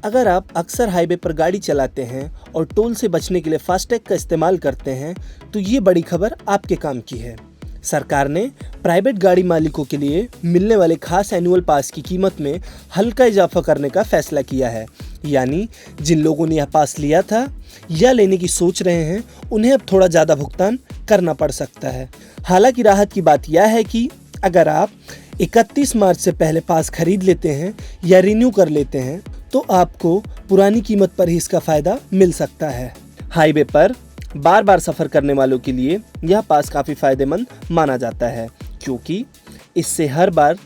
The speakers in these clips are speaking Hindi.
अगर आप अक्सर हाईवे पर गाड़ी चलाते हैं और टोल से बचने के लिए फास्टैग का इस्तेमाल करते हैं तो ये बड़ी खबर आपके काम की है। सरकार ने प्राइवेट गाड़ी मालिकों के लिए मिलने वाले खास एनुअल पास की कीमत में हल्का इजाफा करने का फैसला किया है। यानी जिन लोगों ने यह पास लिया था या लेने की सोच रहे हैं उन्हें अब थोड़ा ज़्यादा भुगतान करना पड़ सकता है। हालांकि राहत की बात यह है कि अगर आप 31 मार्च से पहले पास खरीद लेते हैं या रिन्यू कर लेते हैं तो आपको पुरानी कीमत पर ही इसका फ़ायदा मिल सकता है। हाईवे पर बार बार सफ़र करने वालों के लिए यह पास काफ़ी फ़ायदेमंद माना जाता है, क्योंकि इससे हर बार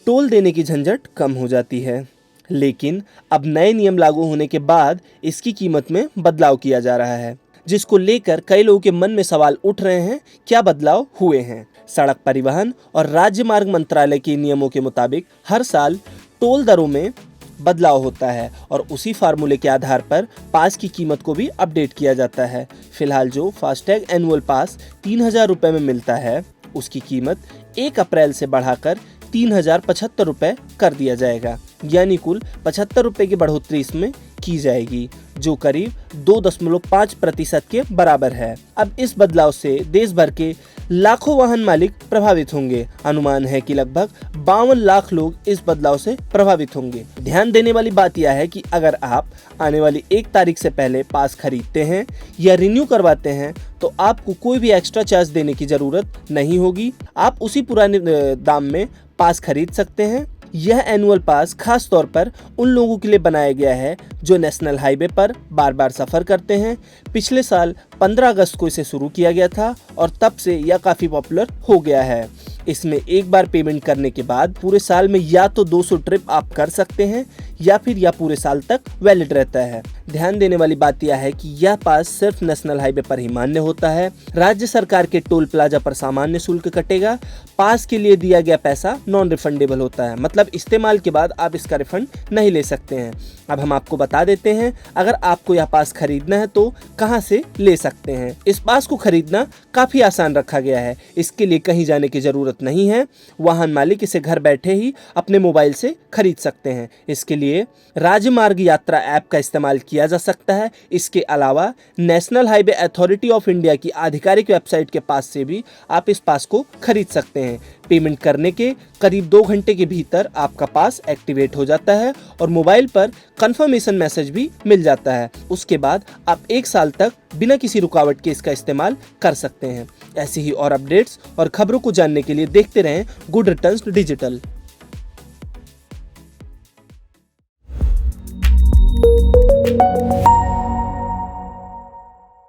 टोल देने की झंझट कम हो जाती है। लेकिन अब नए नियम लागू होने के बाद इसकी कीमत में बदलाव किया जा रहा है, जिसको लेकर कई लोगों के मन में सवाल उठ रहे हैं, क्या बदलाव हुए हैं। सड़क परिवहन और राज्य मार्ग मंत्रालय के नियमों के मुताबिक हर साल टोल दरों में बदलाव होता है और उसी फार्मूले के आधार पर पास की कीमत को भी अपडेट किया जाता है। फिलहाल जो फास्टैग एनुअल पास 3,000 रुपये में मिलता है उसकी कीमत 1 अप्रैल से बढ़ाकर 3,075 रुपये कर दिया जाएगा, यानी कुल 75 रुपये की बढ़ोतरी इसमें की जाएगी, जो करीब 2.5% के बराबर है। अब इस बदलाव से देश भर के लाखों वाहन मालिक प्रभावित होंगे। अनुमान है कि लगभग 52 लाख लोग इस बदलाव से प्रभावित होंगे। ध्यान देने वाली बात यह है कि अगर आप आने वाली 1 तारीख से पहले पास खरीदते हैं या रिन्यू करवाते हैं तो आपको कोई भी एक्स्ट्रा चार्ज देने की जरूरत नहीं होगी। आप उसी पुराने दाम में पास खरीद सकते हैं। यह एनुअल पास खास तौर पर उन लोगों के लिए बनाया गया है जो नेशनल हाईवे पर बार बार सफ़र करते हैं। पिछले साल 15 अगस्त को इसे शुरू किया गया था और तब से यह काफ़ी पॉपुलर हो गया है। इसमें एक बार पेमेंट करने के बाद पूरे साल में या तो 200 ट्रिप आप कर सकते हैं या फिर यह पूरे साल तक वैलिड रहता है। ध्यान देने वाली बात यह है कि यह पास सिर्फ नेशनल हाईवे पर ही मान्य होता है। राज्य सरकार के टोल प्लाजा पर सामान्य शुल्क कटेगा। पास के लिए दिया गया पैसा नॉन रिफंडेबल होता है, मतलब इस्तेमाल के बाद आप इसका रिफंड नहीं ले सकते हैं। अब हम आपको बता देते हैं अगर आपको यह पास खरीदना है तो कहां से ले सकते हैं। इस पास को खरीदना काफी आसान रखा गया है। इसके लिए कहीं जाने की जरूरत नहीं है। वाहन मालिक इसे घर बैठे ही अपने मोबाइल से खरीद सकते हैं। इसके लिए राजमार्ग यात्रा ऐप का इस्तेमाल किया जा सकता है। इसके अलावा national highway authority of India की आधिकारिक वेबसाइट के पास से भी आप इस पास को खरीद सकते हैं। पेमेंट करने के करीब 2 घंटे के भीतर आपका पास एक्टिवेट हो जाता है और मोबाइल पर कंफर्मेशन मैसेज भी मिल जाता है। उसके बाद आप 1 साल तक बिना किसी रुकावट के इसका इस्तेमाल कर सकते हैं। ऐसी ही और अपडेट्स और खबरों को जानने के लिए देखते रहें गुड रिटर्न्स डिजिटल।